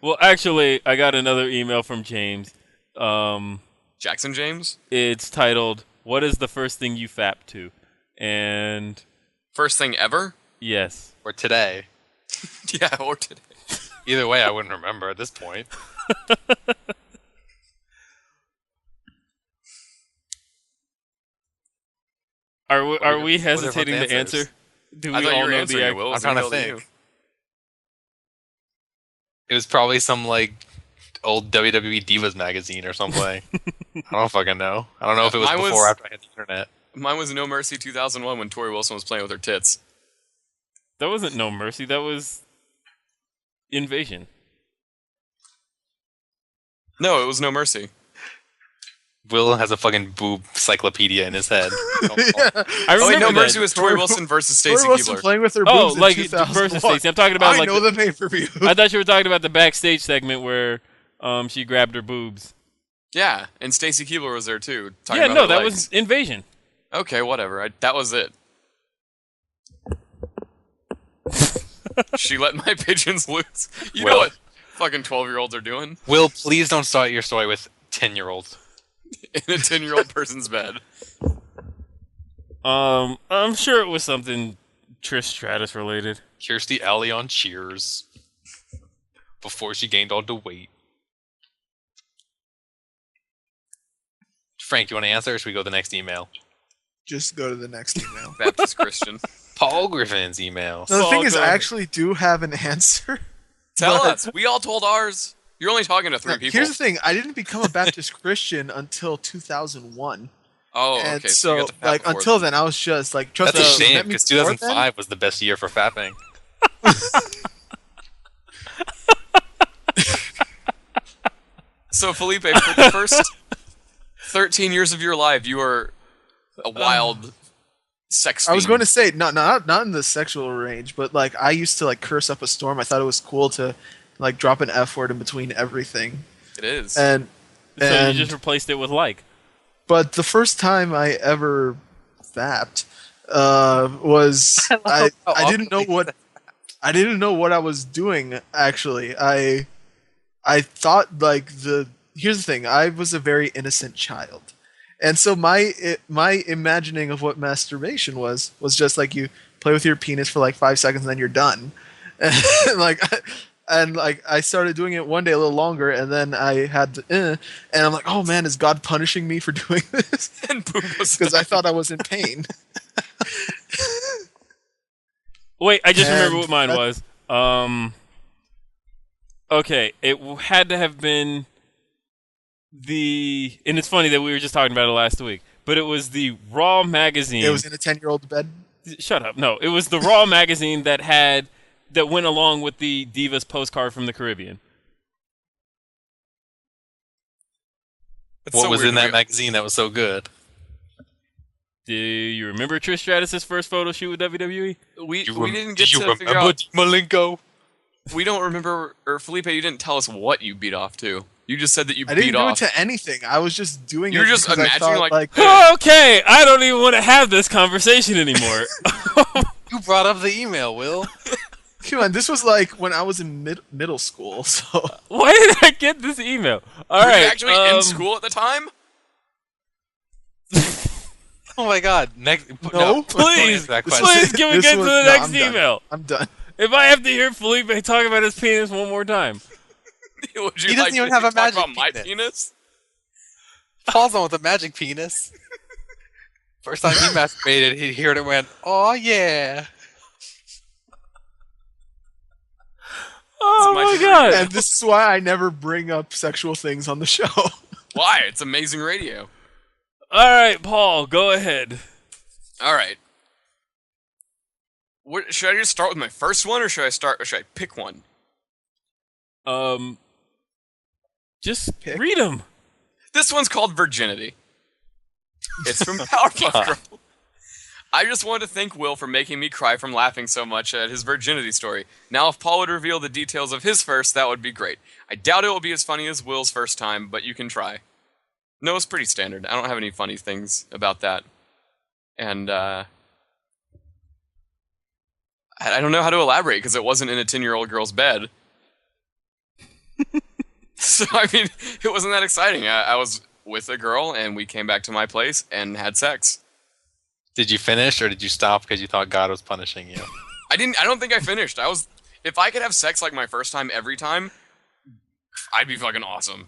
Well, actually, I got another email from James. Jackson James? It's titled, "What is the first thing you fap to?" And First thing ever? yes. Or today. Yeah, or today. Either way, I wouldn't remember at this point. Are we what are hesitating the to answer? answers? Do I we thought all you were know answering the it, Will. I'm trying to think. It was probably some, like, old WWE Divas magazine or something. I don't fucking know. I don't know if it was Mine before or was- after I had the internet. Mine was No Mercy 2001 when Tori Wilson was playing with her tits. That wasn't No Mercy. That was Invasion. No, it was No Mercy. Will has a fucking boob encyclopedia in his head. I Oh, wait, remember No that. Mercy was Tori Wilson versus Tori Stacy Wilson Keibler. playing with her Oh, boobs like in 2001. versus Stacey. I'm talking about I like know the pay-per-view. I thought you were talking about the backstage segment where she grabbed her boobs. Yeah, and Stacy Keibler was there too. talking Yeah, about no, her that legs. was Invasion. Okay, whatever. That was it. She let my pigeons loose. You know Will. what fucking 12-year-olds are doing Will, please don't start your story with 10-year-olds. in a 10-year-old person's bed. I'm sure it was something Trish Stratus related. Kirstie Alley on Cheers. Before she gained all the weight. Frank, you want to answer or should we go to the next email? Just go to the next email. Baptist Christian. Paul Griffin's email. No, the thing is, go I ahead. actually do have an answer. Tell But- us. We all told ours. You're only talking to 3 Now, people. here's the thing: I didn't become a Baptist Christian until 2001, Oh, and okay. so you got the fat like before until then. then, I was just like, trust That's a me, shame met me because before then. 2005 was the best year for fapping. So, Felipe, for the first 13 years of your life, you were a wild sex I was fiend. going to say not in the sexual range, but like I used to like curse up a storm. I thought it was cool to like drop an F word in between everything, It is. and So and you just replaced it with like. but the first time I ever fapped was I I didn't know what I was doing. Actually, I thought like here's the thing. I was a very innocent child, and so my imagining of what masturbation was just like you play with your penis for like 5 seconds and then you're done, and like I started doing it one day a little longer, and then I had to, and I'm like, oh man, is God punishing me for doing this? and boom was Because I thought I was in pain. Wait, I just remember And what mine was. Okay, it had to have been and it's funny that we were just talking about it last week, but it was the Raw magazine. It was in a 10-year-old bed. Shut up. No, it was the Raw magazine that went along with the Divas postcard from the Caribbean. It's What so was weird in to that me. magazine that was so good? Do you remember Trish Stratus' first photo shoot with WWE? We didn't get Do you to figure remember out. Malenko? We don't remember, or Felipe, you didn't tell us what you beat off to. You just said that you I beat didn't do off. it to anything. I was just doing You were it just because I imagining, thought, like- Okay, I don't even want to have this conversation anymore. You brought up the email, Will. come on, this was like when I was in middle school. So Why did I get this email? All Were right, you actually in school at the time? Oh my god. Next. No. Please, That This question. please, can we this get to was- the no, next I'm done. email? I'm done. If I have to hear Felipe talk about his penis one more time. Would you He doesn't like even to have a talk magic about my penis. penis? Paul's on with a magic penis. First time he masturbated, he heard it and went, oh yeah. Oh my my favorite. god! And this is why I never bring up sexual things on the show. Why? It's amazing radio. All right, Paul, go ahead. All right. What, should I just start with my first one, or should I pick one? Just Pick. read them. This one's called Virginity. It's from Powerpuff Girls. I just wanted to thank Will for making me cry from laughing so much at his virginity story. Now, if Paul would reveal the details of his first, that would be great. I doubt it will be as funny as Will's first time, but you can try. No, it's pretty standard. I don't have any funny things about that. And, I don't know how to elaborate, because it wasn't in a 10-year-old girl's bed. So, I mean, it wasn't that exciting. I was with a girl, and we came back to my place and had sex. Did you finish, or did you stop because you thought God was punishing you? I don't think I finished. If I could have sex like my first time every time, I'd be fucking awesome.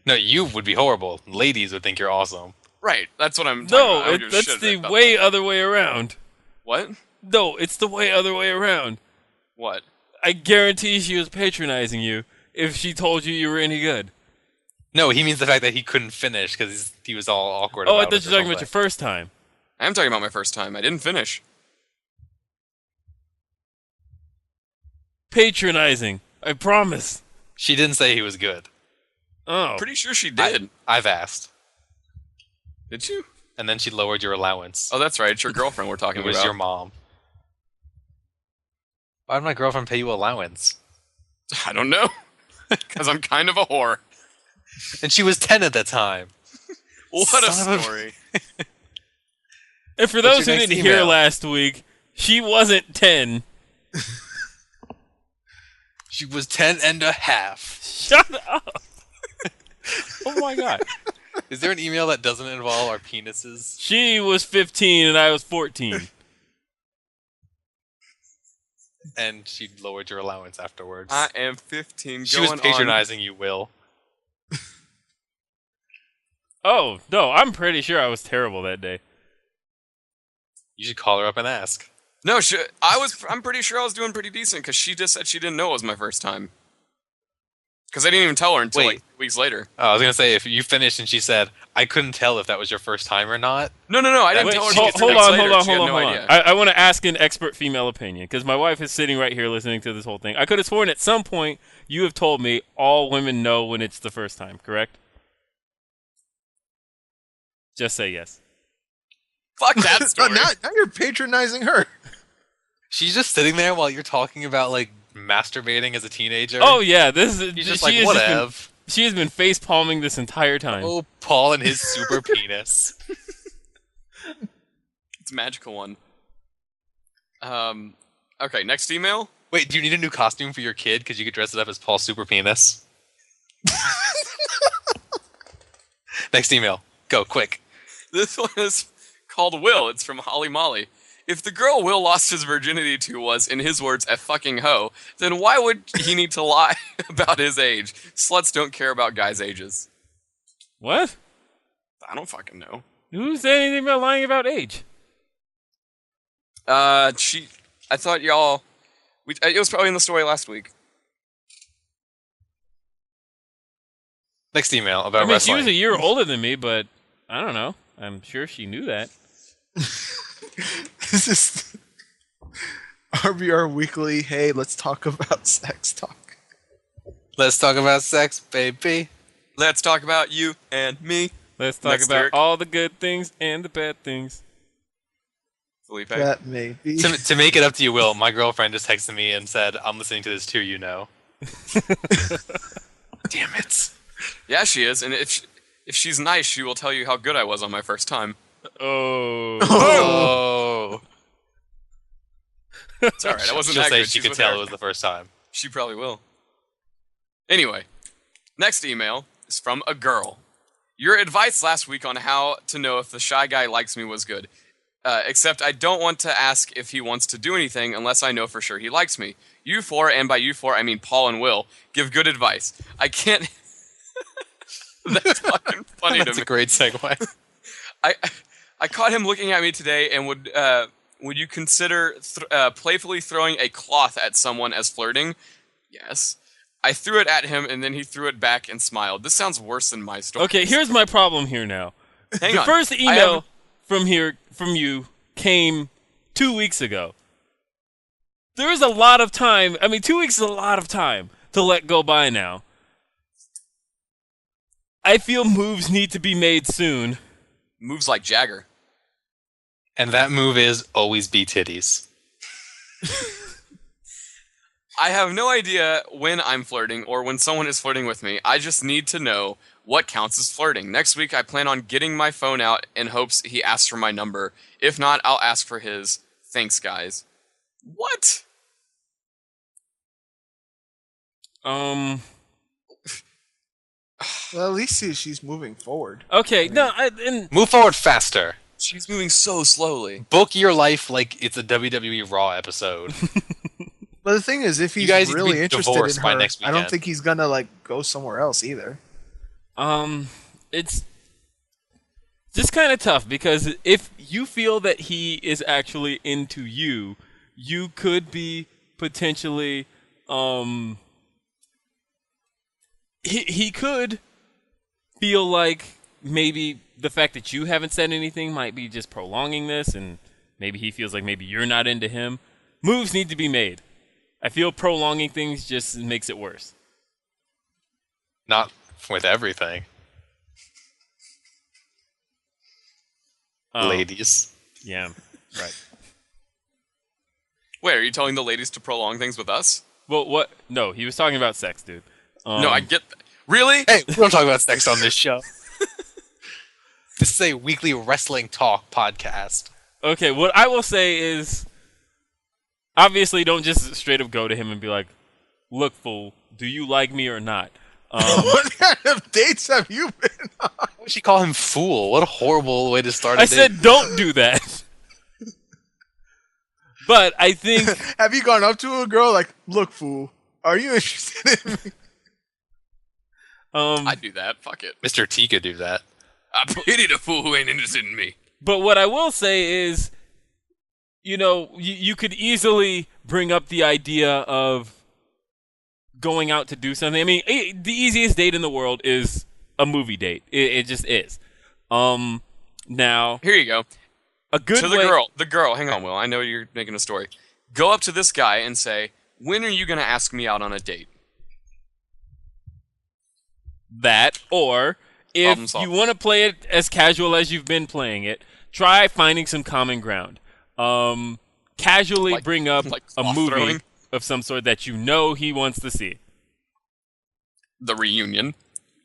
No, you would be horrible. Ladies would think you're awesome. Right, that's what I'm talking about. I No, don't give a that's shit the about way that. other way around. What? No, it's the way other way around. What? I guarantee she was patronizing you if she told you you were any good. No, he means the fact that he couldn't finish because he was all awkward Oh, I about thought it you or were talking about something. your first time. I am talking about my first time. I didn't finish. Patronizing. I promise. She didn't say he was good. Oh. Pretty sure she did. I've asked. Did you? And then she lowered your allowance. Oh, that's right. It's your girlfriend we're talking It was about. your mom. Why did my girlfriend pay you allowance? I don't know. Because I'm kind of a whore. And she was 10 at the time. What a Son of a- story. And for What's those your who next didn't hear email? last week, she wasn't 10. She was 10 and a half. Shut up. Oh my god. Is there an email that doesn't involve our penises? She was 15 and I was 14. And she lowered your allowance afterwards. I am 15 She going was patronizing you, Will. Oh, no, I'm pretty sure I was terrible that day. You should call her up and ask. No, I'm pretty sure I was doing pretty decent because she just said she didn't know it was my first time. Because I didn't even tell her until Wait. like weeks later. Oh, I was going to say, if you finished and she said, I couldn't tell if that was your first time or not. No, I didn't Wait, tell her. hold until on, weeks hold later. on, She had hold on, no hold on. idea. I want to ask an expert female opinion because my wife is sitting right here listening to this whole thing. I could have sworn at some point you have told me all women know when it's the first time, correct? Just say yes. Fuck that story. now you're patronizing her. She's just sitting there while you're talking about, like, masturbating as a teenager. Oh yeah, this is. She's just she like, has whatever. She has been face palming this entire time. Oh, Paul and his super penis. It's a magical one. Okay, next email. Wait, do you need a new costume for your kid? Because you could dress it up as Paul's super penis. Next email. Go, quick. This one is called Will. It's from Holly Molly. If the girl Will lost his virginity to was, in his words, a fucking hoe, then why would he need to lie about his age? Sluts don't care about guys' ages. What? I don't fucking know. Who said anything about lying about age? I thought y'all... it was probably in the story last week. Next email about I mean, wrestling. she was a year older than me, but I don't know. I'm sure she knew that. This is RBR Weekly. Hey, let's talk about sex talk. Let's talk about sex, baby. Let's talk about you and me. Let's talk Next about lyric. all the good things and the bad things. Felipe. That may be. To make it up to you, Will, my girlfriend just texted me and said, I'm listening to this too, you know. Damn it. Yeah, she is. And if she's nice, she will tell you how good I was on my first time. Oh. Oh. It's alright. I wasn't She'll that say good. she She's could with tell her. it was the first time. She probably will. Anyway, next email is from a girl. Your advice last week on how to know if the shy guy likes me was good. Except I don't want to ask if he wants to do anything unless I know for sure he likes me. You four, and by you four I mean Paul and Will, give good advice. I can't... That's fucking funny to That's me. a great segue. I caught him looking at me today, and would you consider playfully throwing a cloth at someone as flirting? Yes. I threw it at him, and then he threw it back and smiled. This sounds worse than my story. Okay, here's my problem here now. Hang The on. first I email have- from you came 2 weeks ago. There is a lot of time. I mean, 2 weeks is a lot of time to let go by now. I feel moves need to be made soon. moves like Jagger. And that move is always be titties. I have no idea when I'm flirting or when someone is flirting with me. I just need to know what counts as flirting. Next week, I plan on getting my phone out in hopes he asks for my number. If not, I'll ask for his. Thanks, guys. What? Well, at least she's moving forward. Okay, no, Move forward faster. She's moving so slowly. Book your life like it's a WWE Raw episode. But the thing is, if he's guys need to really be interested in divorced by her, next I don't weekend. think he's gonna like go somewhere else either. it's just kind of tough because if you feel that he is actually into you, you could be potentially he could feel like maybe the fact that you haven't said anything might be just prolonging this, and maybe he feels like maybe you're not into him. Moves need to be made. I feel prolonging things just makes it worse. Not with everything. Ladies. Yeah, right. Wait, are you telling the ladies to prolong things with us? Well, what? No, he was talking about sex, dude. No, I get that. Really? Hey, we don't talk about sex on this show. This is a weekly wrestling talk podcast. Okay, what I will say is, obviously, don't just straight up go to him and be like, "Look, fool, do you like me or not?" What kind of dates have you been on? Why would she call him fool? What a horrible way to start a I date. said, don't do that. But I think Have you gone up to a girl like, "Look, fool, are you interested in me?" I'd do that. Fuck it. Mr. T could do that. I pity the fool who ain't interested in me. But what I will say is, you could easily bring up the idea of going out to do something. I mean, the easiest date in the world is a movie date. It just is. Now, Here you go. a good To the girl. Hang on, Will. I know you're making a story. Go up to this guy and say, "When are you going to ask me out on a date?" that, or Problem if solved. you want to play it as casual as you've been playing it, try finding some common ground. Casually Like- bring up like a cloth movie throwing? of some sort that you know he wants to see. The reunion.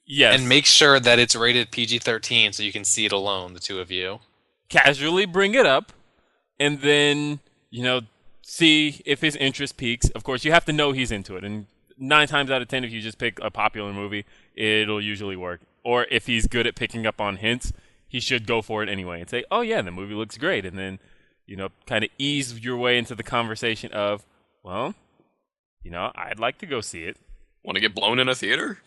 Yes. And make sure that it's rated PG-13 so you can see it alone, the two of you. Casually bring it up, and then, see if his interest peaks. Of course, you have to know he's into it, and 9 times out of 10, if you just pick a popular movie, it'll usually work. Or if he's good at picking up on hints, he should go for it anyway and say, "Oh yeah, the movie looks great," and then, kind of ease your way into the conversation of, "Well, I'd like to go see it." Want to get blown in a theater?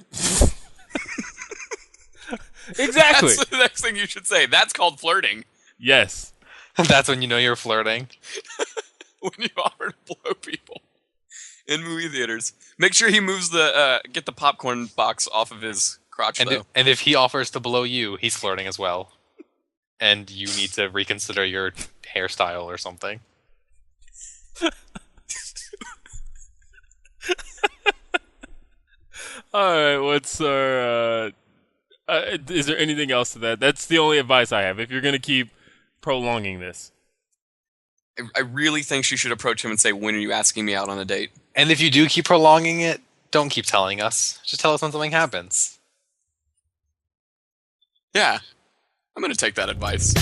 Exactly. That's the next thing you should say. That's called flirting. Yes. That's when you know you're flirting. When you offer to blow people in movie theaters. Make sure he moves get the popcorn box off of his crotch, though. And if he offers to blow you, he's flirting as well. And you need to reconsider your hairstyle or something. All right. What's our? Is there anything else to that? That's the only advice I have. If you're gonna keep prolonging this, I really think she should approach him and say, "When are you asking me out on a date?" And if you do keep prolonging it, don't keep telling us. Just tell us when something happens. Yeah. I'm going to take that advice.